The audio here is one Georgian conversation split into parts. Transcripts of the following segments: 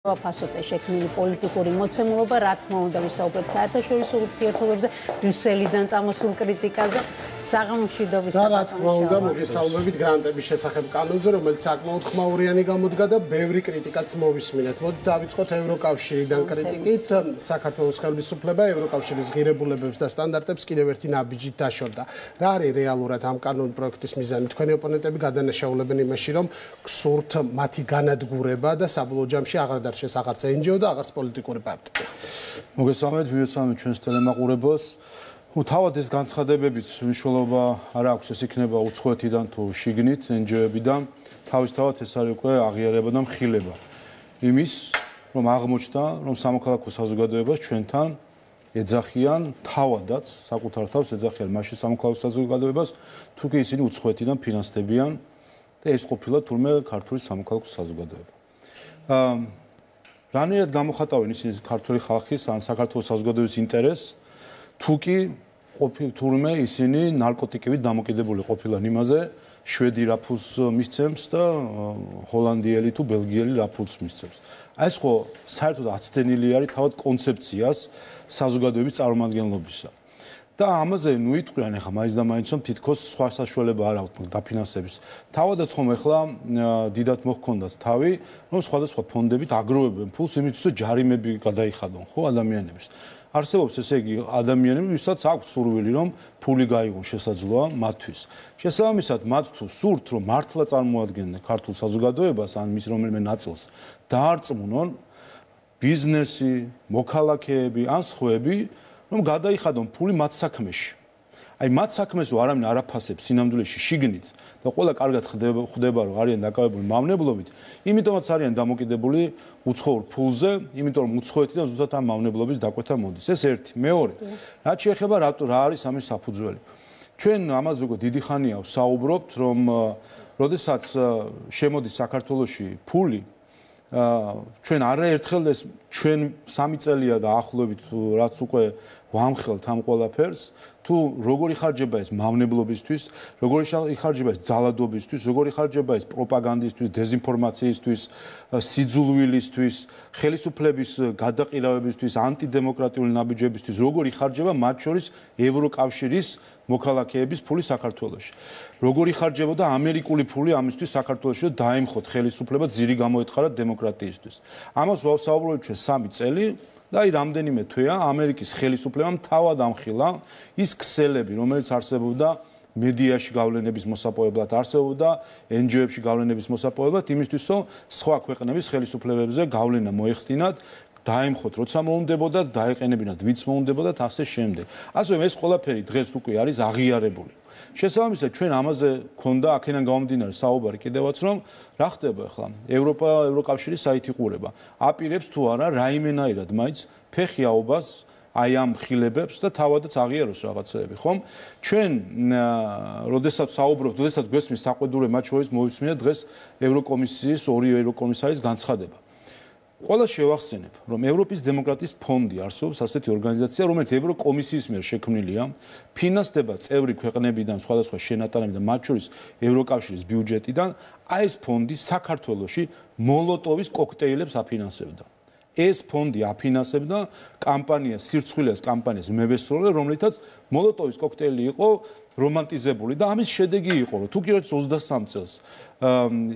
ფასოტე შექმნილი პოლიტიკური მოცემულობა, რა თქმა უნდა, ვისაუბრებთ საერთაშორისო ურთიერთობებზე, ბრიუსელიდან წამოსულ კრიტიკაზე, საღამომშვიდობის და რა თქმა უნდა, მოგესალმებით გრანტების შესახებ კანონზე, რომელიც საკმაოდ ხმაურიანი გამოდგა და ბევრი კრიტიკაც მოვისმინეთ. მოდით დავიწყოთ ევროკავშირიდან კრიტიკით. საქართველოს ხელისუფლება ევროკავშირის ღირებულებებს და სტანდარტებს კიდევ ერთი ნაბიჯით დაშორდა. რა არის რეალურად ამ კანონ პროექტის მიზანი? თქვენი ოპონენტები გადანაშაულებენ იმაში, რომ გსურთ მათი განადგურება და საბოლოო ჯამში აღარ დარჩეს აღარც NGO და აღარც პოლიტიკური პარტია. მოგესალმებით, მივესალმებით ჩვენს ტელემაყურებელს. თავად ეს განცხადებებიც მნიშვნელობა არ აქვს, ეს იქნება უცხოეთიდან თუ შიგნით NGO-ებიდან. თავისთავად ეს არის უკვე აღიარება და მხილება იმის, რომ აღმოჩნდა, რომ სამოქალაქო საზოგადოებას ჩვენთან ეძახიან თავადაც, საკუთარ თავს ეძახიან მაშინ სამოქალაქო საზოგადოებას, თუ კი ისინი უცხოეთიდან ფინანსდებიან და ეს ყოფილა თურმე ქართული სამოქალაქო საზოგადოება. რანაირად გამოხატავენ ისინი ქართული ხალხის ან საქართველოს საზოგადოების ინტერესს, თუ კი თურმე ისინი ნარკოტიკებით დამოკიდებული ყოფილან იმაზე, შვედი რაფულს მისცემს და ჰოლანდიელი თუ ბელგიელი რაფულს მისცემს. ეს ხო საერთოდ აცდენილი არის თავად კონცეფციას საზოგადოების წარმომადგენლობისა. და ამაზე ნუ იტყვიან ახლა მაინც და მაინც რომ თითქოს სხვა საშუალება არ აქვს დაფინანსების. თავადაც ხომ ახლა დიდად მოჰქონდათ თავი, რომ სხვადასხვა ფონდებით აგროვებენ ფულს იმისთვის, რომ ჯარიმები გადაიხადონ, ხო, ადამიანებს. არსებობს ესე იგი ადამიანები, ვისაც აქვს სურვილი, რომ ფული გაიღონ შესაძლოა მათთვის. შესაბამისად, მათ თუ სურთ, რომ მართლა წარმოადგენდნენ ქართულ საზოგადოებას ან მის რომელიმე ნაწილს დაარწმუნონ ბიზნესი, მოქალაქეები ან სხვები, რომ გადაიხადონ ფული მათ საქმეში. აი მათ საქმეს არავინ არ აფასებს სინამდვილეში შიგნით და ყველა კარგად ხდება რომ არიან დაკავებული მავნებლობით, იმიტომაც არიან დამოკიდებული უცხოურ ფულზე, იმიტომ რომ უცხოეთიდან ზუსტად ამ მავნებლობის დაკვეთა მოდის. ეს ერთი. მეორე, რაც შეეხება რა არის ამის საფუძველი. ჩვენ ამაზე უკვე დიდი ხანია ვსაუბრობთ, რომ როდესაც შემოდის საქართველოში ფული, ჩვენ არაერთხელ ეს ჩვენ 3 წელია და ახლობით რაც უკვე ვამხელთ ამ ყველაფერს, თუ როგორ იხარჯება ეს მავნებლობისთვის, როგორ იხარჯება ეს ძალადობისთვის, როგორ იხარჯება ეს პროპაგანდისთვის, დეზინფორმაციისთვის, სიძულვილისთვის, ხელისუფლების გადაყირავებისთვის, ანტიდემოკრატიული ნაბიჯებისთვის, როგორ იხარჯება მათ შორის ევროკავშირის მოქალაქეების ფული საქართველოში. როგორ იხარჯებოდა ამერიკული ფული ამისთვის საქართველოში და დაემხოთ ხელისუფლება ძირი გამოეთხარა დემოკრატიისთვის. ამას ვსაუბრობთ ჩვენ 3 წელი. და აი რამდენიმე თვეა ამერიკის ხელისუფლებამ თავად ამხილა ის ქსელები, რომელიც არსებობდა მედიაში გავლენების მოსაპოვებლად, არსებობდა NGO-ებში გავლენების მოსაპოვებლად, იმისთვის რომ სხვა ქვეყნების ხელისუფლებებზე გავლენა მოეხდინათ, დაემხოთ, როცა მოუნდებოდათ, დაეყენებინათ, ვინც მოუნდებოდათ, ასე შემდეგ. ასევე ეს ყველაფერი დღეს უკვე არის აღიარებული. შესაბამისად, ჩვენ ამაზე ქონდა აქედან გამომდინარე საუბარი კიდევაც, რომ რა ხდება ახლა? ევროკავშირი საითიყურება. აპირებს თუ არა რაიმენაირად მაინც ფეხი აობას აი ამ ხილებებს და თავადაც აღიაროს რაღაცეები, ხომ? ჩვენ როდესაც საუბრობთ, როდესაც გვესმის საყვედურე მათ შორის მოვისმინეთ დღეს ევროკომისიის ორი ევროკომისარის განცხადება. ყველა შევახსენებ, რომ ევროპის დემოკრატიის ფონდი არსებობს ასეთი ორგანიზაცია, რომელიც ევროკომისიის მიერ შექმნილია, ფინანსდება წევრი ქვეყნებიდან, სხვადასხვა შენატანებიდან, მათ შორის ევროკავშირის ბიუჯეტიდან, აი ეს ფონდი საქართველოში მოლოტოვის კოქტეილებს აფინანსებდა. ეს ფონდი აფინანსებდა კამპანიას, სირცხვილეს კამპანიას მევესწროლე, რომლითაც მოლოტოვის კოქტეილი იყო რომანტიზებული და ამის შედეგი იყო, რომ თუ კი 23 წელს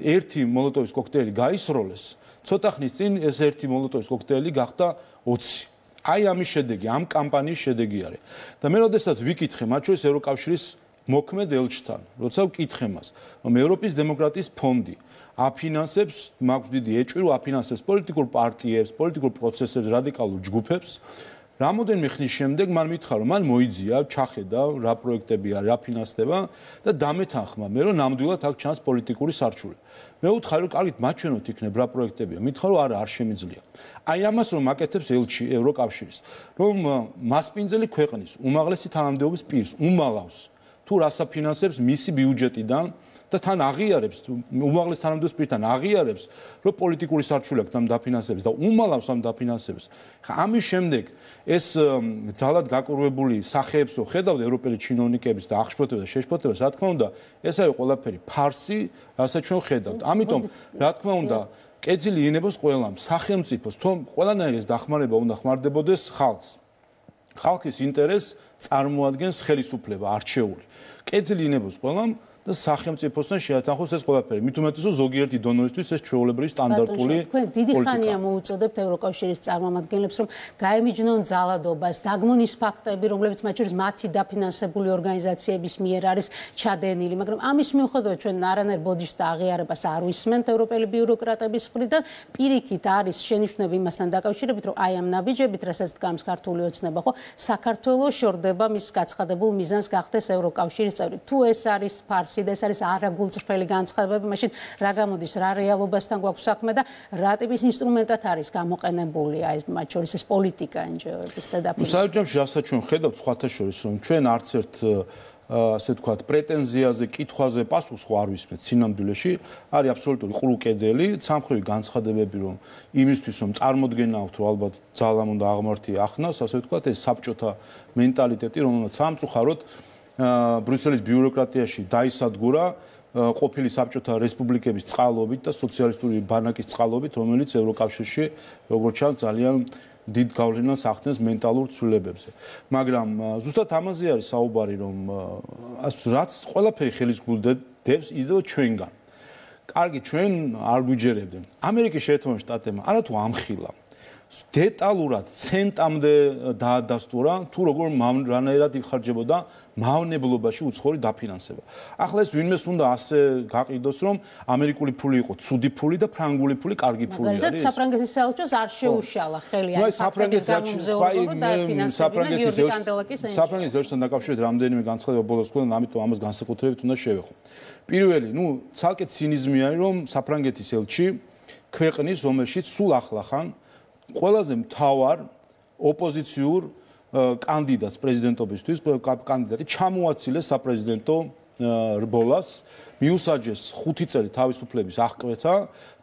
ერთი მოლოტოვის კოქტეილი გაისროლეს, ცოტა ხნის წინ ეს ერთი მოლოტოვის კოქტეილი გახდა 20. აი ამის შედეგი, ამ კამპანიის შედეგი არის. და მე როდესაც ვიკითხე მათ შორის ევროკავშირის მოქმედ ელჩთან, როცა ვკითხე მას, რომ ევროპის დემოკრატიის ფონდი აფინანსებს, მაქვს დიდი ეჭვი, რომ აფინანსებს პოლიტიკურ პარტიებს, პოლიტიკურ პროცესებს, რადიკალურ ჯგუფებს. რამოდენიმე ხნის შემდეგ მან მითხრა, რომ მან მოიძია, ჩახედა რა პროექტები არის, რა ფინანსდება და დამეთანხმა მე, რომ ნამდვილად აქ ჩანს პოლიტიკური სარჩული. მე ვუთხარი, რომ კარგით მაჩვენოთ იქნებ რა პროექტებია. მითხრა, რომ არა, არ შემიძლია. აი ამას რომ აკეთებს ელჩი ევროკავშირის, რომ მასპინძელი ქვეყნის უმაღლესი თანამდებობის პირს უმალავს თუ რას აფინანსებს მისი ბიუჯეტიდან და თან აღიარებს უმაღლეს თანამდებობის პირთან აღიარებს, რომ პოლიტიკური სარჩული აქვს ამ დაფინანსების და უმალავს ამ დაფინანსებას. ამის შემდეგ ეს ძალად გაკურვებული სახეებსო ხედავდა ევროპელი ჩინოვნიკების და აღშფოთებას და შეშფოთებას, რა თქმა უნდა, ეს არის ყველაფერი ფარსი, რასაც ჩვენ ხედავთ. ამიტომ, რა თქმა უნდა, კეთილი ინებოს ყველამ, სახელმწიფოს, თუმ ყველანაირი ეს დახმარება უნდა ხმარდებოდეს ხალხს. ხალხის ინტერესს წარმოადგენს ხელისუფლება, არჩეული. კეთილი ინებოს ყველამ და სახელმწიფოსთან შეათანხოს ეს ყველაფერი. მით უმეტეს რომ ზოგიერთი დონორისთვის ეს ჩვეულებრივი სტანდარტული პოლიტიკაა. თქვენ დიდი ხანია მოუწოდებთ ევროკავშირის წარმომადგენლებს, რომ გაემიჯნონ ძალადობას, დაგმონ ის ფაქტები, რომლებიც მათ შორის მათი დაფინანსებული ორგანიზაციების მიერ არის ჩადენილი, მაგრამ ამის მიუხედავად ჩვენ არანაირ ბოდიშს და აღიარებას არ ვისმენთ ევროპელი ბიუროკრატების მხრიდან. პირიქით არის შენიშვნები იმასთან დაკავშირებით, რომ აი ამ ნაბიჯებით, რასაც დგამს ქართული ოცნება, ხო, საქართველოს შორდება მის გაცხადებულ მიზანს გახდეს ევროკავშირის წევრი. თუ ეს არის ფარსი ეს არის არაგულწრფელი განცხადებები, მაშინ რა გამოდის, რა რეალობასთან გვაქვს საქმე და რა ტიპის ინსტრუმენტად არის გამოყენებული ეს მათ შორის ეს პოლიტიკა NGO-ების და დაფინანსება. საერთოდ რასაც ჩვენ ხედავთ სხვათა შორის, რომ ჩვენ არც ერთ ასე ვთქვათ, პრეტენზიაზე, კითხვაზე პასუხს ხო არ ვისმენთ სინამდვილეში, არის აბსოლუტური ყრუკედელი, სამხრივი განცხადებები, რომ იმისთვის, რომ წარმოდგენა აქვთ, რომ ალბათ ძალამ უნდა აღმართი ახნას, ასე ვთქვათ, ეს საბჭოთა მენტალიტეტი, რომელსაც სამწუხაროდ ბრიუსელის ბიუროკრატიაში დაისადგურა ყოფილი საბჭოთა რესპუბლიკების წყალობით და სოციალისტური ბანაკის წყალობით, რომელიც ევროკავშირში როგორც ჩანს ძალიან დიდ გავლენას ახდენს მენტალურ ცვლილებებზე. მაგრამ ზუსტად ამაზე არის საუბარი, რომ რაც ყველაფერი ხელის გულდებს იდეო ჩვენგან. კარგი, ჩვენ არ გვიჯერებდნენ. ამერიკის შეერთებულ შტატებმა არათუ ამხილა დეტალურად ცენტამდე დაადასტურა თუ როგორ რანაირად იხარჯებოდა მავნებლობაში უცხოური დაფინანსება. ახლა ეს ვინმეს უნდა ასე გაყიდოს, რომ ამერიკული ფული იყო ცუდი ფული და ფრანგული ფული კარგი ფული არის. მაგალითად, საფრანგეთის საელჩოს არ შეუშალა ხელი ამ საფრანგეთის გამომზეურობა და ფინანსებიდან გიორგი კანდელაკის ენჯი. საფრანგეთის ელჩთან დაკავშირებით რამდენიმე განცხადება ბოლოს თქვენ, ამიტომ ამას განსაკუთრებით უნდა შევეხო. პირველი, ცალკე ცინიზმი არის, რომ საფრანგეთის ელჩი ქვეყნის, რომელშიც სულ ახლახან ყველაზე მთავარ ოპოზიციურ კანდიდატს პრეზიდენტობისთვის კანდიდატი ჩამოაცილეს საპრეზიდენტო რბოლას, მიუსაჯეს 5 წელი თავისუფლების აღკვეთა,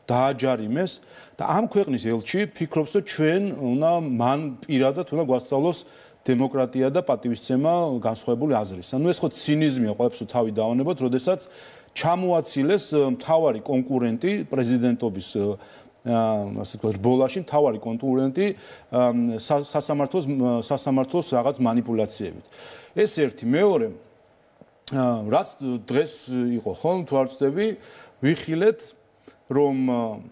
დააჯარიმეს და ამ ქვეყნის ელჩი ფიქრობს, რომ ჩვენ უნდა მან პირადად უნდა გვასწავლოს დემოკრატია და პატივისცემა განსხვავებული აზრის. ანუ ეს ხო ცინიზმია, ყველაფერს თავი დავანებოთ, როდესაც ჩამოაცილეს მთავარი კონკურენტი პრეზიდენტობის ასე ვთქვათ, რბოლაში მთავარი კონკურენტი სასამართლოს რაღაც манипуляციებით. ეს ერთი, მეორე, რაც დღეს იყო, ხო, თუ არ ვწდები, ვიხილეთ, რომ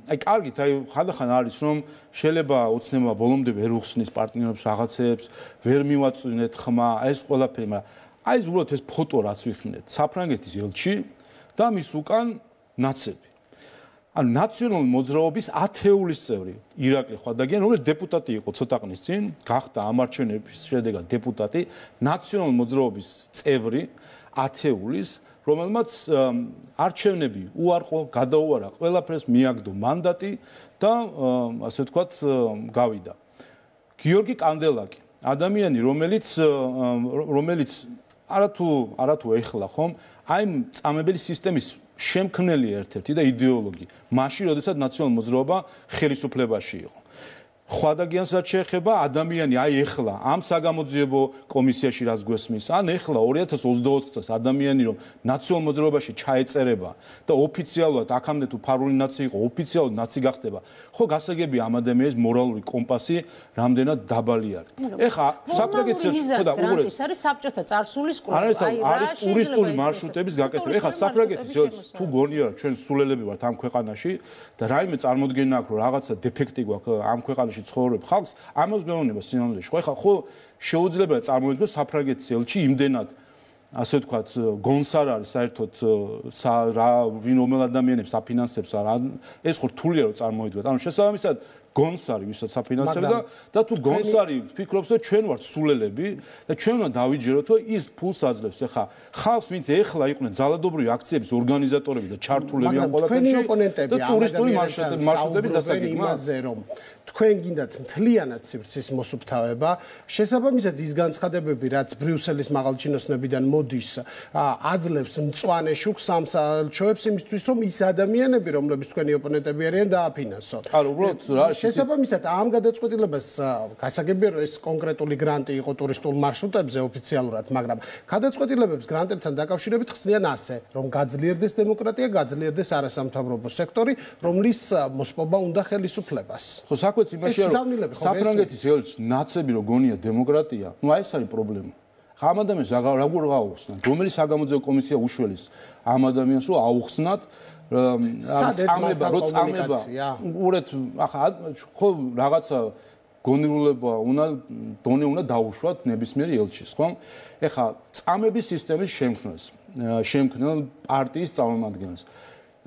აი კარგით, აი ხანდახან არის, რომ შეიძლება ოცნება ბოლომდე ვერ უხსნის პარტნიორებს რაღაცებს, ვერ მივაწვინეთ ხმა, ეს ყველაფერი, მაგრამ აი ეს უბრალოდ ეს ფოტო რაც ვიხმნეთ, საფრანგეთის ელჩი და მის უკან ნაცები. ანუ ნაციონალური მოძრაობის ათეულის წევრი ირაკლი ხვადაგიანი, რომელიც დეპუტატი იყო ცოტა ხნის წინ, გახდა ამარჩევნების შედეგად დეპუტატი, ნაციონალური მოძრაობის წევრი ათეულის, რომელმაც არჩევნები უარყო, გადაუარა ყველაფერს, მიაგდო მანდატი და ასე ვთქვათ, გავიდა. გიორგი კანდელაკი, ადამიანი, რომელიც არათუ ეხლა ხომ, აი წამებელი სისტემის შემქმნელი ერთ-ერთი და იდეოლოგი. მაშინ, როდესაც ნაციონალური მოძრაობა ხელისუფლებაში იყო. ხვადაგიანსაც შეეხება ადამიანი აი ეხლა ამ საგამოძიებო კომისიაში რაც გვესმის, ან ეხლა 2024 წელს ადამიანი რომ ნაციონალურ მოძრაობაში ჩაეწერება და ოფიციალურად აქამდე თუ ფარული ნაცი იყო, ოფიციალურად ნაცი გახდება, ხო გასაგებია ამ ადამიანის მორალური კომპასი რამდენად დაბალი არის. ეხლა საფრანგეთის ხო და უბრალოდ არის საბჭოთა წარსულის კლუბი, არის ტურისტული მარშრუტების გაკეთება. ეხლა საფრანგეთის თუ გონია რომ ჩვენ სულელები ვართ ამ ქვეყანაში და რაიმე წარმოდგენა აქვს რომ რაღაცა დეფექტი გვაქვს ამ ქვეყანაში ცხოვრებ ხალხს, ამას გვეუბნება სინამდვილეში. ხო ეხლა ხო შეუძლებელია წარმოიდგინოს საფრანგეთის ელჩი იმდენად ასე ვთქვათ გონსარ არის საერთოდ ვინ რომელ ადამიანებს აფინანსებს ეს ხო რთულია რომ წარმოიდგინოთ. ანუ შესაბამისად გონსარი ვისაც აფინანსებდა და თუ გონსარი ფიქრობს რომ ჩვენ ვართ სულელები და ჩვენ უნდა დავიჯეროთ რომ ის ფულს აძლევს. ეხლა ხალხს ვინც ეხლა იყვნენ ძალადობრივი აქციების ორგანიზატორები და ჩართულები ამ ყველაფერში და ტურისტული მარშრუტების დასაგება იმაზე რომ თქვენ გინდათ მთლიანად სივრცის მოსუფთავება, შესაბამისად ის განცხადებები, რაც ბრიუსელის მაღალჩინოსნებიდან მოდის აძლევს მწვანე შუქს ამ საელჩოებს იმისთვის რომ ის ადამიანები რომლებიც თქვენი ოპონენტები არიან დააფინანსოთ. არა, უბრალოდ რა არის შესაბამისად ამ გადაწყვეტილებას გასაგებია რომ ეს კონკრეტული გრანტი იყო ტურისტულ მარშრუტებზე ოფიციალურად, მაგრამ გადაწყვეტილებებს გრანტებთან დაკავშირებით ხსნიან ასე, რომ გაძლიერდეს დემოკრატია, გაძლიერდეს არასამთავრობო სექტორი, რომლის მოსპობა უნდა ხელისუფლებას. ხო, საქმეც იმაშია, რომ საფრანგეთის ელჩს ნაცები რო გონია დემოკრატია, ну აი ეს არის პრობლემა. ამ ადამიანს როგორ გაუხსნათ? რომელი საგამოძიებო კომისია უშველის ამ ადამიანს რომ აუხსნათ წამება ურეთ ახლა ხო რაღაცა გონირულება დონე უნდა დაუშვათ ნებისმიერ ელჩის, ხო? ეხლა წამების სისტემის შემქმნელ პარტიის წარმომადგენელს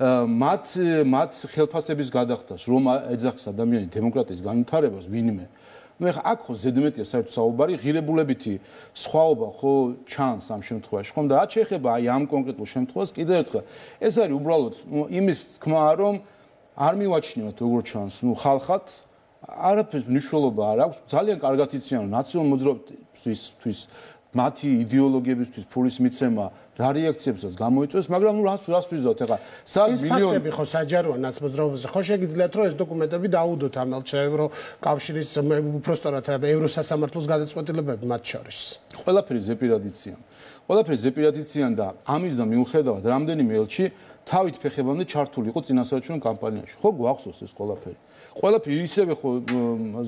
მათ ხელფასების გადახდას რომ ეძახს ადამიანი დემოკრატიის განვითარებას ვინმე. ну ეხლა აქ ხო ზედმეტია საერთოდ საუბარი ღირებულებითი სხვაობა ხო ჩანს ამ შემთხვევაში ხომ და რაც შეეხება აი ამ კონკრეტულ შემთხვევას კიდევ ერთხელ ეს არის უბრალოდ იმის თქმა რომ არ მივაჩნიოთ როგორ ჩანს ხალხად არაფერს მნიშვნელობა არ აქვს ძალიან კარგად იციან რომ ნაციონალურ მოძრაობისთვის მათი იდეოლოგიებისთვის ფულის მიცემა რა რეაქციებსაც გამოიწვევს, მაგრამ რას ვიზავთ ახლა? ეს ფაქტები ხო საჯაროა ნაცმოძრაობაზე. ხო შეგიძლიათ რომ ეს დოკუმენტები დაუდოთ ამ ევროკავშირის უпростоრად ევროსასამართლოს გადაწყვეტილებები მათ შორის. ყველაფერი ზეპირადიციან. ყველაფერი ზეპირადიციან და ამის და მიუხედავად რამდენიმე ელჩი თავით ფეხებამდე ჩართული იყო წინასაარჩევნო კამპანიაში. ხო გვახსოვს ეს ყველაფერი. ყველაფერი ისევე ხო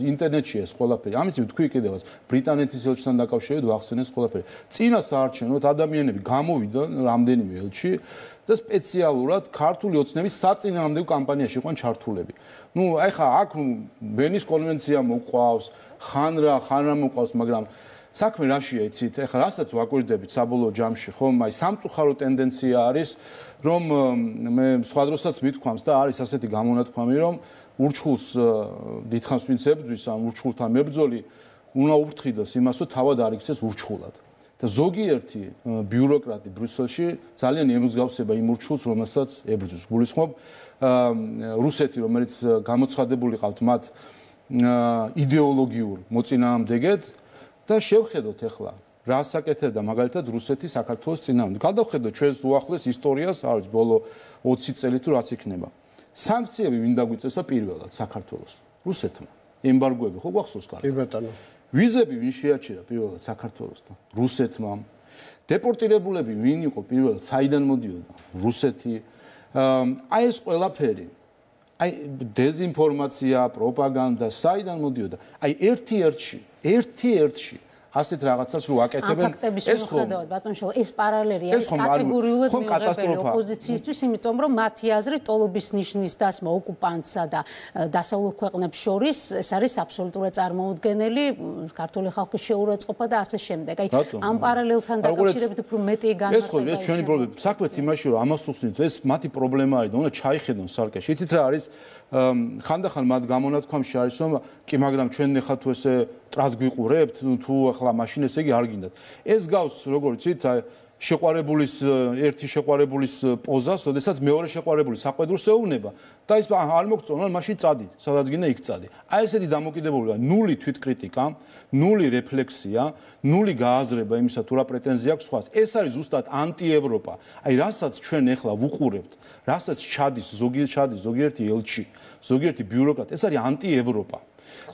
ინტერნეტშია ეს ყველაფერი. ამის ვთქვი კიდევაც ბრიტანეთის ელჩთან დაკავშირებით ვახსენეს ყველაფერი. წინასაარჩევნოდ ადამიანები გამოვიდნენ რამდენიმე ელჩი და სპეციალურად ქართული ოცნების საწინააღმდეგო კამპანიაში იყვნენ ჩართულები. ну აი ხა აქ ბენის კონვენცია მოყვავს, ხან რა მოყვავს, მაგრამ საქმე რაშია იცით? ეხლა რასაც ვაკვირდებით საბოლოო ჯამში, ხომ აი სამწუხარო ტენდენცია არის, რომ მე სხვა დროსაც მithქვამს და არის ასეთი გამონათქვამი, რომ ურჩხულს დიდხანს ვინც ებრძვის ამ ურჩხულთან მებრძოლი უნდა უფრთხილდეს იმას, რომ თავად არ იქცეს ურჩხულად. და ზოგიერთი ბიუროკრატი ბრიუსელში ძალიან ემსგავსება იმ ურჩხულს, რომელსაც ებრძვის. გულისხმობ რუსეთი, რომელიც გამოცხადებული ყავთ მათ იდეოლოგიურ მოწინააღმდეგედ და შევხედოთ ახლა რა საკეთებდა მაგალითად რუსეთი საქართველოს წინააღმდეგ. გადავხედოთ ჩვენს უახლეს ისტორიას, არის ბოლო 20 წელი თუ რაც იქნება. სანქციები ვინ დაგვიწესა პირველად საქართველოს? რუსეთმა. ემბარგოები ხო გვახსოვს კარგად? კი ბატონო. ვიზები ვინ შეაჩერა პირველად საქართველოსთან? რუსეთმა. დეპორტირებულები ვინ იყო პირველად? საიდან მოდიოდა? რუსეთი. აი ეს ყველაფერი აი დეზინფორმაცია, პროპაგანდა, საიდან მოდიოდა? აი ერთ-ერთში ასეთ რაღაცას რო აკეთებენ ეს ხომ ბატონშო ეს პარალელი არის კატეგორიულად მიუღებელი ოპოზიციისთვის, იმიტომ რომ მათი აზრით ტოლობის ნიშნის დასმა ოკუპანტსა და დასავლურ ქვეყნებს შორის ეს არის აბსოლუტურად წარმოუდგენელი ქართული ხალხის შეურაცხყოფა და ასე შემდეგ. აი ამ პარალელთან დაკავშირებით უფრო მეტი განმარტება. ეს ჩვენი პრობლემა. საქმეც იმაში რომ ამას უხსნით, ეს მათი პრობლემა არის და უნდა ჩაიხედონ სარკეში. იცით რა არის? ხანდახან მათ გამონათქვამში არის რომ კი მაგრამ ჩვენ ახლა თუ ესე ტრად გვიყურებთ თუ ახლა მაშინ ესე იგი არ გინდათ. ეს გავს როგორც იცით შეყვარებულის ერთი შეყვარებულის პოზას, ოდესაც მეორე შეყვარებული საყვედურს ეუბნება და ის არ მოგწონს, მაშინ წადი, სადაც გინდა იქ წადი. აი ესეთი დამოკიდებულება, ნული თვითკრიტიკა, ნული რეფლექსია, ნული გააზრება იმისა თუ რა პრეტენზია აქვს სხვას. ეს არის ზუსტად ანტიევროპა. აი რასაც ჩვენ ახლა ვუყურებთ, რასაც ჩადის ზოგიერთი ელჩი, ზოგიერთი ბიუროკრატი, ეს არის ანტიევროპა.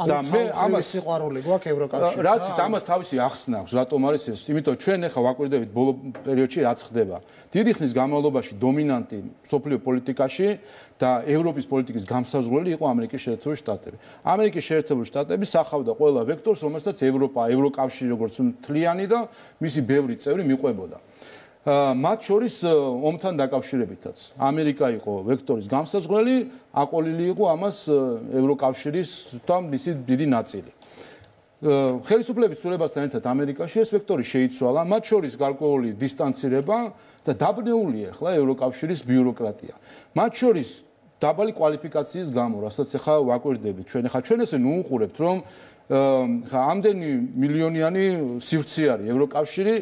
და მე ამას სიყვარული გვაქვს ევროკავშირთან. რაც ამას თავისი ახსნა აქვს, რატომ არის ეს? იმიტომ ჩვენ ახლა ვაკვირდებით ბოლო პერიოდში რაც ხდება. დიდი ხნის განმავლობაში დომინანტი სოფლიო პოლიტიკაში და ევროპის პოლიტიკის გამსაზღვრელი იყო ამერიკის შეერთებული შტატები. ამერიკის შეერთებული შტატები სახავდა ყველა ვექტორს, რომელსაც ევროპა, ევროკავშირი როგორც მთლიანი და მისი ბევრი წევრი მიყვებოდა. მათ შორის ომთან დაკავშირებითაც ამერიკა იყო ვექტორის გამსაზღვრელი, აყოლილი იყო ამას ევროკავშირის და მისი დიდი ნაწილი. ხელისუფლების ცვლილებასთან ერთად ამერიკაში ეს ვექტორი შეიცვალა, მათ შორის გარკვეული დისტანცირება და დაბნეულია ახლა ევროკავშირის ბიუროკრატია. მათ შორის დაბალი კვალიფიკაციის გამო, რასაც ახლა ვაკვირდებით ჩვენ ახლა ჩვენ ესე ნუ უყურებთ რომ ამდენი მილიონიანი სივრცე არის ევროკავშირი,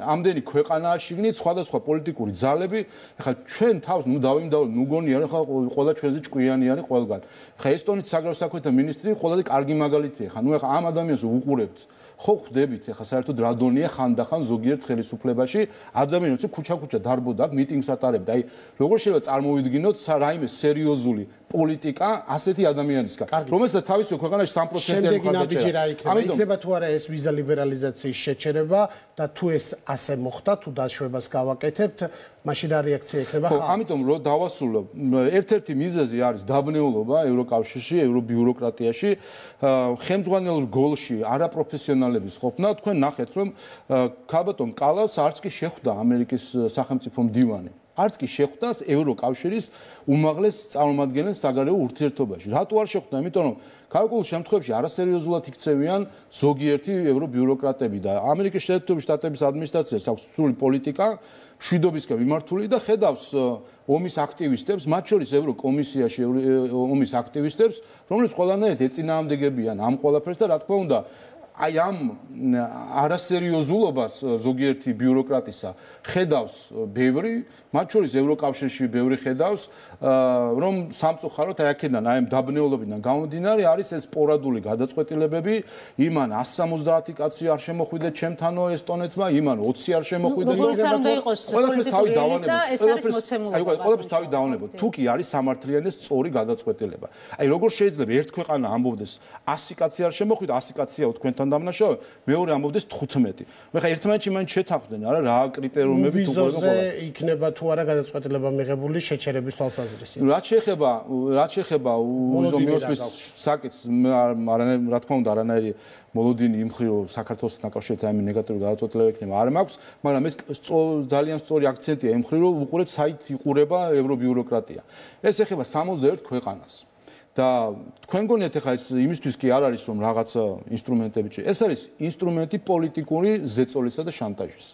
ამდენი ქვეყანაა შიგნით, სხვადასხვა პოლიტიკური ძალები. ეხლა ჩვენ თავს დავიმდავროთ, გონია, ეხლა ყველა ჩვენზე ჭკვიანი არის ყველგან. ეხლა ესტონეთის საგარეო საქმეთა მინისტრი ყველაზე კარგი მაგალითია. ეხლა ეხლა ამ ადამიანს უყურებთ. ხო ხვდებით ეხლა საერთოდ რა დონეა ხანდახან ზოგიერთ ხელისუფლებაში ადამიანებს ქუჩა-ქუჩა დარბოდა, მიტინგს ატარებდა. აი როგორ შეიძლება წარმოვიდგინოთ რაიმე სერიოზული პოლიტიკა ასეთი ადამიანისგან, რომელსაც თავისუფლ ქვეყანაში 3%-იანი შემდეგი ნაბიჯი რა იქნება? იქნება თუ არა ეს ვიზა ლიბერალიზაციის შეჩერება და თუ ეს ასე მოხდა, თუ დაშვებას გავაკეთებთ, მაშინ რა რეაქცია იქნება ხალხს? ამიტომ რომ დავასრულო, ერთ-ერთი მიზეზი არის დაბნეულობა ევროკავშირში, ევრობიუროკრატიაში, ხელმძღვანელ რგოლში არაპროფესიონალების ყოფნა. თქვენ ნახეთ, რომ ქალბატონ კალავს არც კი შეხვდა ამერიკის სახელმწიფო მდივანი. არც კი შეხვდას ევროკავშირის უმაღლეს წარმომადგენელს საგარეო ურთიერთობაში. რატო არ შეხვდა? იმიტომ რომ გარკვეულ შემთხვევაში არასერიოზულად იქცევიან ზოგიერთი ევრობიუროკრატები და ამერიკის შეერთებული შტატების ადმინისტრაციას აქვს სრული პოლიტიკა მშვიდობისკენ მიმართული და ხედავს ომის აქტივისტებს, მათ შორის ევროკომისიაში ომის აქტივისტებს, რომლებიც ყველანაირად ეწინააღმდეგებიან ამ ყველაფერს და რა თქმა უნდა აი ამ არასერიოზულობას ზოგიერთი ბიუროკრატისა ხედავს ბევრი, მათ შორის ევროკავშირში ბევრი ხედავს, რომ სამწუხაროდ აი აქედან აი ამ დაბნეულობიდან გამომდინარე არის ეს სპორადული გადაწყვეტილებები, იმან 170 კაცი არ შემოხვიდეთ ჩემთანო ესტონეთმა, იმან 20 არ შემოხვიდეთ. ყველაფერს თავი დავანებოთ. ყველაფერს თავი დავანებოთ. თუ კი არის სამართლიანი და სწორი გადაწყვეტილება. აი როგორ შეიძლება ერთ ქვეყანა ამბობდეს 100 კაცი არ შემოხვიდა, 100 კაცია თქვენთან დამნაშავე, მეორე ამბობდეს 15. მე ხა ერთმანეთში მაინც შეთანხმდნენ, არა რა კრიტერიუმები თუ ვიზოზე იქნება თუ არა გადაწყვეტილება მიღებული შეჩერების თვალსაზრისით. რაც შეეხება უზო მიოსმის საკითხს, რა თქმა უნდა არანაირი მოლოდინი იმხრივ საქართველოს დაკავშირებით აი ნეგატიური გადაწყვეტილება ექნება არ მაქვს, მაგრამ ეს ძალიან სწორი აქცენტია იმხრივ რომ უყურეთ საით იყურება ევრობიუროკრატია. ეს ეხება 61 ქვეყანას. და თქვენ გონიათ ახლა ეს იმისთვის კი არ არის რომ რაღაცა ინსტრუმენტები ეს არის ინსტრუმენტი პოლიტიკური ზეწოლისა და შანტაჟის.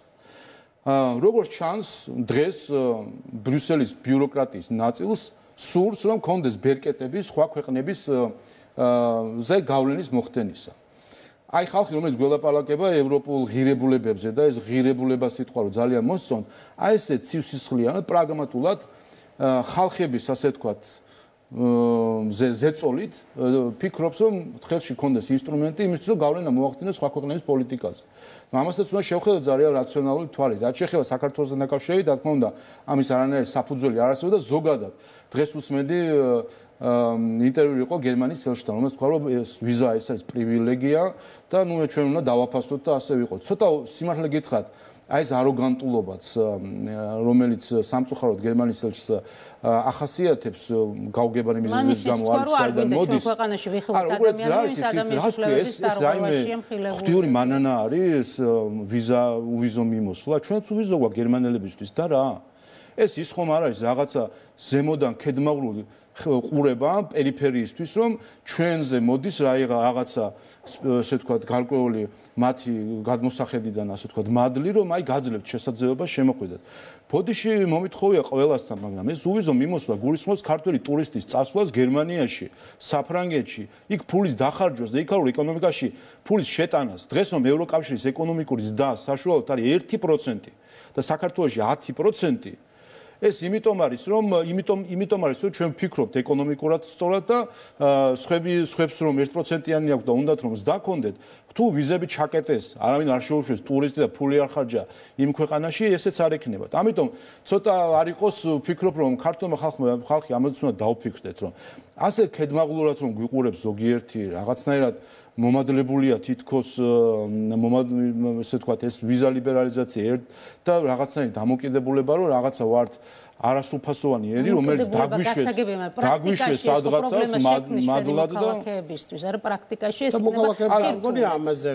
როგორც ჩანს დღეს ბრიუსელის ბიუროკრატიის ნაწილს სურს რომ კონდეს ბერკეტები სხვა ქვეყნების ზე გავლენის მოხდენისა. აი ხალხი რომელიც გველაპარაკება ევროპულ ღირებულებებზე და ეს ღირებულება სიტყვა რომ ძალიან მოსწონთ, აი ესე ცივსისხლიან პრაგმატულად ხალხების ასე თქვათ ზეწოლით ფიქრობს რომ ხელში კონდეს ინსტრუმენტი იმისთვის რომ გავლენა მოახდინოს სხვა ქვეყნების პოლიტიკაზე. ამასაც უნდა შევხედოთ ძალიან რაციონალური თვალით. რაც შეეხება საქართველოსთან დაკავშირებით, რა თქმა უნდა, ამის არანაირი საფუძველი არ არსებობს და ზოგადად დღეს უსმენდი ინტერვიუ იყო გერმანიის ელჩთან, რომელიც თქვა რომ ეს ვიზა ეს არის პრივილეგია და ნუ ჩვენ უნდა დავაფასოთ და ასე ვიყოთ. ცოტა სიმართლე გითხრათ, აი ეს აროგანტულობაც, რომელიც სამწუხაროდ გერმანიის ელჩს ახასიათებს გავგებარი მიზეზის გამო არის საიდან მოდის. ღვთიური მანანა არის ვიზო მიმოსვლა, ჩვენც ვიზო გვაქვს გერმანელებისთვის და რა? ეს ის ხომ არ არის რაღაცა ზემოდან ქედმაღლული ყურება პერიფერიისთვის, რომ ჩვენზე მოდის რაღაცა ასე ვთქვათ გარკვეული მათი გადმოსახედიდან ასე ვთქვათ მადლი, რომ აი გაძლევთ შესაძლებლობას შემოხვიდეთ. ბოდიში მომითხოვია ყველასთან, მაგრამ ეს უვიზო მიმოსვლა გულისხმობს ქართველი ტურისტის წასვლას გერმანიაში, საფრანგეთში, იქ ფულის დახარჯვას და იქ ეკონომიკაში ფულის შეტანას. დღეს რომ ევროკავშირის ეკონომიკური ზრდა საშუალოდ არის 1% და საქართველოში 10%. ეს იმიტომ არის რომ ჩვენ ვფიქრობთ ეკონომიკურად სწორად და სხვებს რომ 1%-იანი აქვს და უნდათ რომ ზრდა ქონდეთ, თუ ვიზები ჩაკეტეს, არავინ არ შეუშვეს ტურისტი და ფული არ ხარჯა იმ ქვეყანაში, ესეც არ ექნებათ. ამიტომ ცოტა არ იყოს ვფიქრობ რომ ქართულმა ხალხი ამაზე უნდა დაუფიქრდეთ, რომ ასე ქედმაღლურად რომ გვიყურებს ზოგიერთი რაღაცნაირად მომადლებულია თითქოს ესე თქვათ ეს ვიზა ლიბერალიზაცია და რაღაცნაირი დამოკიდებულება რომ რაღაცა ვართ არასრულფასოვანი ერი რომელიც დაგვიშვეს სადღაცას მადლად და ქალაქებისთვის არა პრაქტიკაში ეს მოგონია ამაზე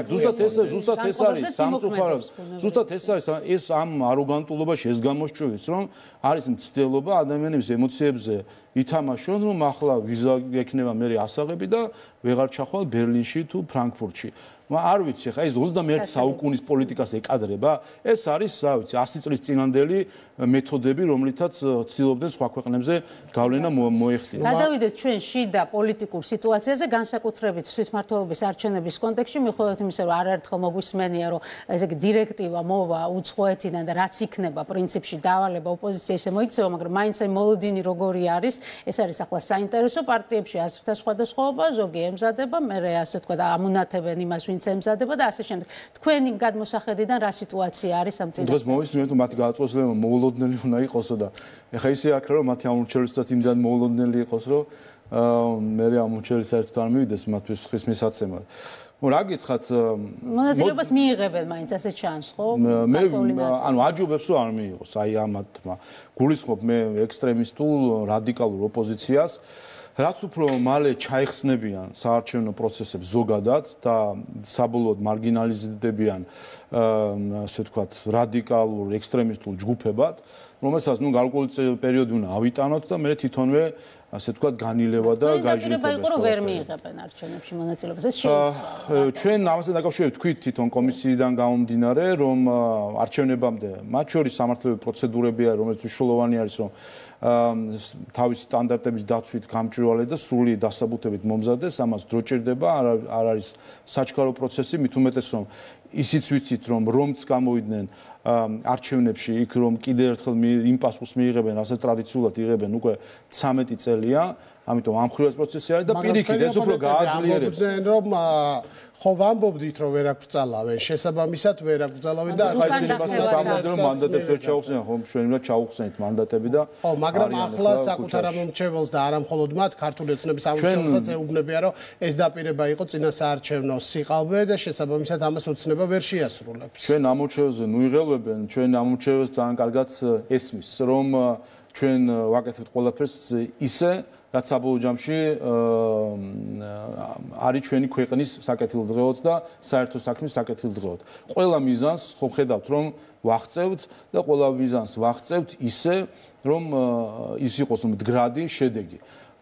ზუსტად ეს არის სამწუხაროდ ზუსტად ეს არის ეს ამ აროგანტულობაში ეს გამოსჭვივის რომ არის მცდელობა ადამიანების ემოციებზე ითამაშონ რომ ახლა ვიზა ექნება მე ასაღები და ვეღარ ჩახვალ ბერლინში თუ ფრანკფურტში არ ვიცი, ხა ეს 21 საუკუნის პოლიტიკას ეკადრება, ეს არის, რა ვიცი, 100 წლის წინანდელი მეთოდები, რომლითაც ცდილობდნენ სხვა ქვეყნებზე გავლენა მოეხდინა. გადავიდეთ ჩვენ შიდა პოლიტიკურ სიტუაციაზე, განსაკუთრებით თვითმმართველობის არჩევნების კონტექსტში, მიუხედავად იმისა, რომ არაერთხელ მოგვისმენია, რომ ესე იგი დირექტივა მოვა უცხოეთიდან და რაც იქნება პრინციპში დავალება ოპოზიცია ისე მოიქცევა, მაგრამ მაინც აი მოლოდინი როგორი არის, ეს არის ახლა საინტერესო პარტიებში აზრთა სხვადასხვაობა, ზოგი ემზადება, მერე ასე თქვა და ამუნათებენ იმას, ვინც ემზადება და ასე შემდეგ. თქვენი გადმოსახედიდან რა სიტუაცია არის ამ წინასწარ? დღეს მოვისმენთ, რომ მათი გადაწყვეტილება მოულოდნელი უნდა იყოსო და ეხა ისე აქ რომ მათი ამორჩევლისთვისაც იმდან მოულოდნელი იყოს, რომ მე ამორჩეველი საერთოდ არ მივიდეს მათთვის ხის მისაცემად. რა გითხრათ? მონაწილეობას მიიღებენ მაინც ასე ჩანს, ხო? მე ანუ აჯობებს რომ არ მიიღოს აი ამათმა. გულისხმობ მე ექსტრემისტულ რადიკალურ ოპოზიციას, რაც უფრო მალე ჩაიხსნებიან საარჩევნო პროცესებს ზოგადად და საბოლოოდ მარგინალიზდებიან ასე ვთქვათ რადიკალურ ექსტრემისტულ ჯგუფებად, რომელსაც ნუ გარკვეული პერიოდი უნდა ავიტანოთ და მე თვითონვე ასე ვთქვათ განილევა და გაიჟრება იყო რომ ვერ მიიღებენ არჩევნებში მონაწილეობას. ეს შეიცვალა. ჩვენ ამასთან დაკავშირებით თქვით თვითონ კომისიიდან გამომდინარე, რომ არჩევნებამდე მათ შორის სამართლებრივი პროცედურები არის, რომელიც მნიშვნელოვანი არის, რომ თავისი სტანდარტების დაცვით გამჭვირვალე და სრული დასაბუთებით მომზადდეს, ამას დრო ჭირდება, არ არის საჩქარო პროცესი, მით უმეტეს რომ ისიც ვიცით რომ რომც გამოვიდნენ არჩევნებში იქ რომ კიდევ ერთხელ იმ პასუხს მიიღებენ, რასაც ტრადიციულად იღებენ უკვე 13 წელია, ამიტომ ამ ხრივაც პროცესი არის და პირიქით ეს უფრო გააძლიერებს. რომ ხო ვამბობდით რომ ვერ აკრძალავენ, შესაბამისად ვერ აკრძალავენ და რომ მანდატებს ვერ ჩაუხსნიან, ხო მშვენივრად ჩაუხსნით მანდატები და ხო, მაგრამ ახლა საკუთარ ამომრჩეველს და არა მხოლოდ მათ ქართული ოცნების ამომრჩეველსაც ეუბნებიან რომ ეს დაპირება იყო წინა საარჩევნო სიყალბე და შესაბამისად ამას ოცნება ვერ შეასრულებს. ჩვენ ამომრჩეველზე ნუიღელვებენ, ჩვენ ამომრჩეველს ძალიან კარგად ესმის, რომ ჩვენ ვაკეთებთ ყველაფერს ისე რაც საბოლოო ჯამში არის ჩვენი ქვეყნის საკეთილდღეოდ და საერთო საქმის საკეთილდღეოდ. ყველა მიზანს ხო ხედავთ რომ ვაღწევთ და ყველა მიზანს ვაღწევთ ისე რომ ის იყოს მდგრადი შედეგი.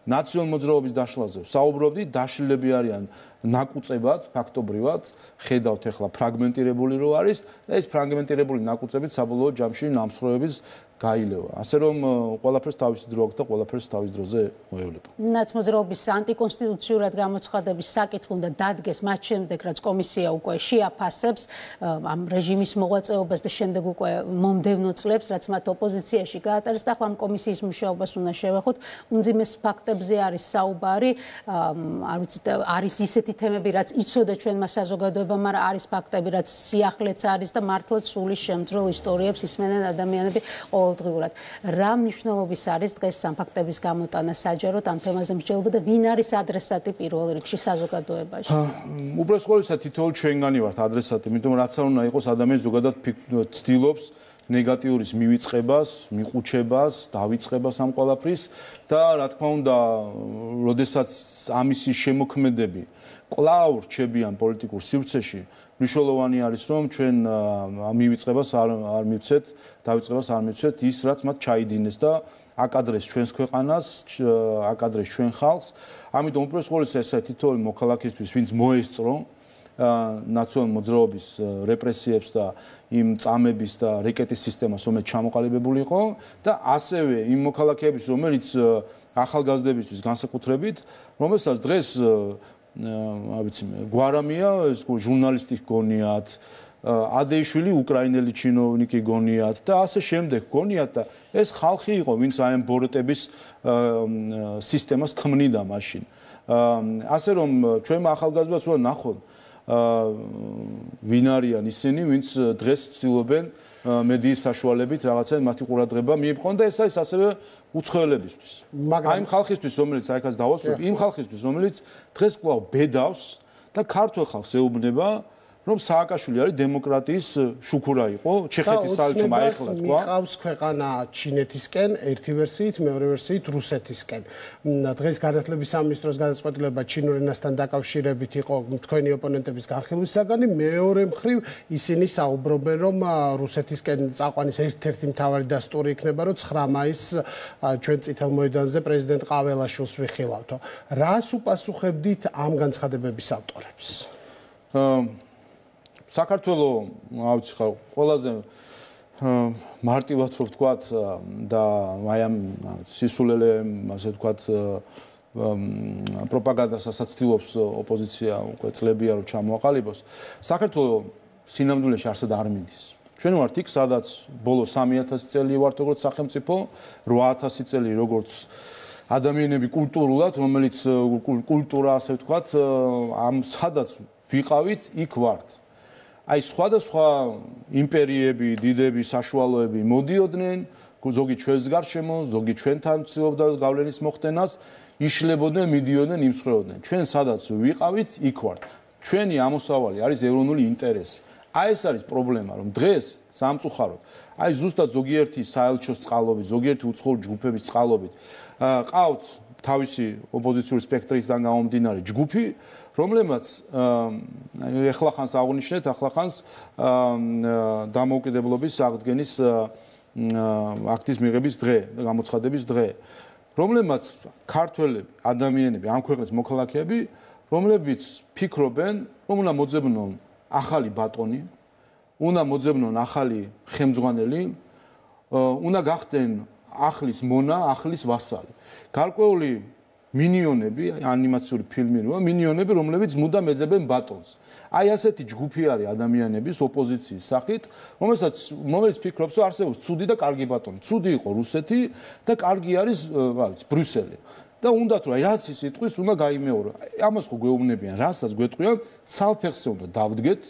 ნაციონალურ მოძრაობის დაშლაზე საუბრობდი, დაშლილები არიან ნაკუწებად, ფაქტობრივად, ხედავთ ახლა ფრაგმენტირებული რო არის და ეს ფრაგმენტირებული ნაკუწებით საბოლოო ჯამში ნამსხვრევების გაილევა. ასე რომ ყველაფერს თავისი დრო აქვს და ყველაფერს თავის დროზე მოევლება. ნაცმოძრაობის ანტიკონსტიტუციურად გამოცხადების საკითხი უნდა დადგეს მათ შემდეგ, რაც კომისია უკვე შეაფასებს ამ რეჟიმის მოღვაწეობას და შემდეგ უკვე მომდევნო წლებს, რაც მათ ოპოზიციაში გაატარეს და ახლა ამ კომისიის მუშაობას უნდა შევეხოთ. უმძიმეს ფაქტებზე არის საუბარი, არ ვიცი, არის ისეთი თემები, რაც იცოდა ჩვენმა საზოგადოებამ, მაგრამ არის ფაქტები, რაც სიახლეც არის და მართლაც სული შემძრელ ისტორიებს ისმენენ ადამიანები ყოველდღიურად. რა მნიშვნელობის არის დღეს ამ ფაქტების გამოტანა საჯაროდ ამ თემაზე მსჯელობა და ვინ არის ადრესატი პირველ რიგში საზოგადოებაში? უბრალოდ ყოველისა თითოეულ ჩვენგანი ვართ ადრესატი, იმიტომ რომ რაც არ უნდა იყოს ადამიანი ზოგადად ცდილობს ნეგატიურის მივიწყებას, მიყუჩებას, დავიწყებას ამ ყველაფრის და რა თქმა უნდა, როდესაც ამისი შემოქმედები კვლავ რჩებიან პოლიტიკურ სივრცეში, მნიშვნელოვანი არის რომ ჩვენ მივიწყებას არ მივცეთ, დავიწყებას არ მივცეთ ის რაც მათ ჩაიდინეს და აკადრეს ჩვენს ქვეყანას, აკადრეს ჩვენ ხალხს. ამიტომ უბრალოდ ყოველისა ეს თითოეული მოქალაქისთვის, ვინც მოესწრო ნაციონალურ მოძრაობის რეპრესიებს და იმ წამების და რეკეტის სისტემას, რომელიც ჩამოყალიბებული იყო და ასევე იმ მოქალაქეების, რომელიც ახალგაზრდებისთვის განსაკუთრებით, რომელსაც დღეს ავიცი გვარამია ჟურნალისტი გონიათ, ადეიშვილი უკრაინელი ჩინოვნიკი გონიათ და ასე შემდეგ გონიათ და ეს ხალხი იყო, ვინც აი ამ ბოროტების სისტემას ქმნიდა მაშინ. ასე რომ ჩვენმა ახალგაზრდებს უნდა ნახონ ვინ არიან ისინი, ვინც დღეს ცდილობენ მედიის საშუალებით რაღაცა მათი ყურადღება მიიპყრონ და ეს არის ასევე უცხოელებისთვის. აი იმ ხალხისთვის, რომელიც აიქაც დავასრულებ, იმ ხალხისთვის, რომელიც დღეს კვლავ ბედავს და ქართულ ხალხს ეუბნება, რომ სააკაშვილი არის დემოკრატიის შუქურა იყო, ჩეხეთის საელჩომ აიხლა თქვა. მიყავს ქვეყანა ჩინეთისკენ, ერთი ვერსიით, მეორე ვერსიით რუსეთისკენ. დღეს განათლების სამინისტროს გადაწყვეტილება ჩინურ ენასთან დაკავშირებით იყო თქვენი ოპონენტების განხილვის საგანი, მეორე მხრივ ისინი საუბრობენ, რომ რუსეთისკენ წაყვანის ერთ-ერთი მთავარი დასტური იქნება, რომ 9 მაისს ჩვენ წითელ მოედანზე პრეზიდენტ ყაველაშვილს ვიხილავთო. რას უპასუხებდით ამ განცხადებების ავტორებს? საქართველოს, ავიცი ხარ, ყველაზე მარტივად რო ვთქვათ და აი ამ სისულელე, ასე ვთქვათ, პროპაგანდასაც ცდილობს ოპოზიცია უკვე წლებია რომ ჩამოაყალიბოს. საქართველოს სინამდვილეში არსად არ მიდის. ჩვენ ვართ იქ, სადაც ბოლო 3000 წელი ვართ როგორც სახელმწიფო, 8000 წელი როგორც ადამიანები კულტურულად, რომელიც კულტურა ასე ვთქვათ, ამ სადაც ვიყავით, იქ ვართ. აი სხვადასხვა იმპერიები, დიდები, საშუალოები მოდიოდნენ, ზოგი ჩვენს გარშემო, ზოგი ჩვენთან ცდილობდა გავლენის მოხდენას, იშლებოდნენ, მიდიოდნენ, იმსხვრეოდნენ. ჩვენ სადაც ვიყავით, იქ ვართ. ჩვენი ამოსავალი არის ეროვნული ინტერესი. აი ეს არის პრობლემა, რომ დღეს სამწუხაროდ, აი ზუსტად ზოგიერთი საელჩოს წყალობით, ზოგიერთი უცხოური ჯგუფების წყალობით, ყავთ თავისი ოპოზიციური სპექტრისგან გამომდინარე ჯგუფი, რომლებმაც ახლახანს აღნიშნეთ, ახლახანს დამოუკიდებლობის აღდგენის აქტის მიღების დღე და გამოცხადების დღე, რომლებმაც ქართველები, ადამიანები, ამ ქვეყნის მოქალაქეები, რომლებიც ფიქრობენ, რომ უნდა მოძებნონ ახალი ბატონი, უნდა მოძებნონ ახალი ხელმძღვანელი, უნდა გახდნენ ახლის მონა, ახლის ვასალი. გარკვეული მინიონები, ანიმაციური ფილმი როა, მინიონები, რომლებიც მუდამ ეძებენ ბატონს. აი ასეთი ჯგუფი არის ადამიანების ოპოზიციის სახით, რომელიც ფიქრობს, რომ არსებობს ცუდი და კარგი ბატონი. ცუდი იყო რუსეთი და კარგი არის, ბრიუსელი. და უნდათ რომ რაც ის იტყვის, უნდა გაიმეორო. ამას ხო გვეუბნებიან, რასაც გვეტყვიან, ცალფეხზე უნდა დავდგეთ,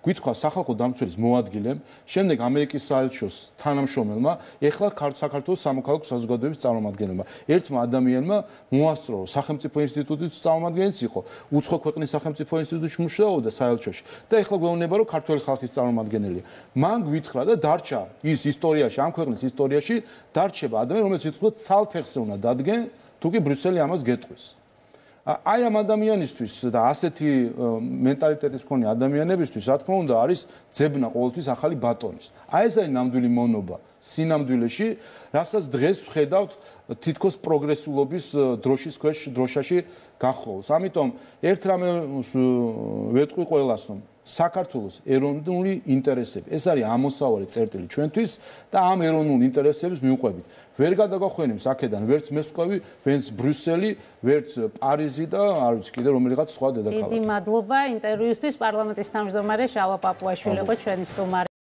გვითხრა სახალხო დამცველის მოადგილემ, შემდეგ ამერიკის საელჩოს თანამშრომელმა, ეხლა საქართველოს სამოქალაქო საზოგადოების წარმომადგენელმა. ერთმა ადამიანმა მოასწრო, რომ სახელმწიფო ინსტიტუტის წარმომადგენელიც იყო, უცხო ქვეყნის სახელმწიფო ინსტიტუტში მუშაობდა საელჩოში და ეხლა გვეუბნება, რომ ქართველი ხალხის წარმომადგენელია. მან გვითხრა და დარჩა ის ისტორიაში, ამ ქვეყნის ისტორიაში დარჩება ადამიანი, რომელიც იტყვის, ცალფეხზე უნდა დადგენ, თუკი ბრიუსელი ამას გეტყვის. აი ამ ადამიანისთვის და ასეთი მენტალიტეტის მქონე ადამიანებისთვის, რა თქმა უნდა, არის ძებნა ყოველთვის ახალი ბატონის. აი ეს არის ნამდვილი მონობა სინამდვილეში, რასაც დღეს ვხედავთ თითქოს პროგრესულობის დროშის ქვეშ დროშაში გახხოვს. ამიტომ ერთ რამე ვეტყვი ყველას, რომ საქართველოს ეროვნული ინტერესები, ეს არის ამოსავალი წერტილი ჩვენთვის და ამ ეროვნულ ინტერესებს მივყვებით. ვერ გადაგახვენებს აქედან ვერც მოსკოვი, ვერც ბრიუსელი, ვერც პარიზი და არ ვიცი კიდე რომელიღაც სხვა დედაქალაქი. დიდი მადლობა ინტერვიუსთვის. პარლამენტის თავმჯდომარე შალვა პაპუაშვილი იყო ჩვენი სტუმარი.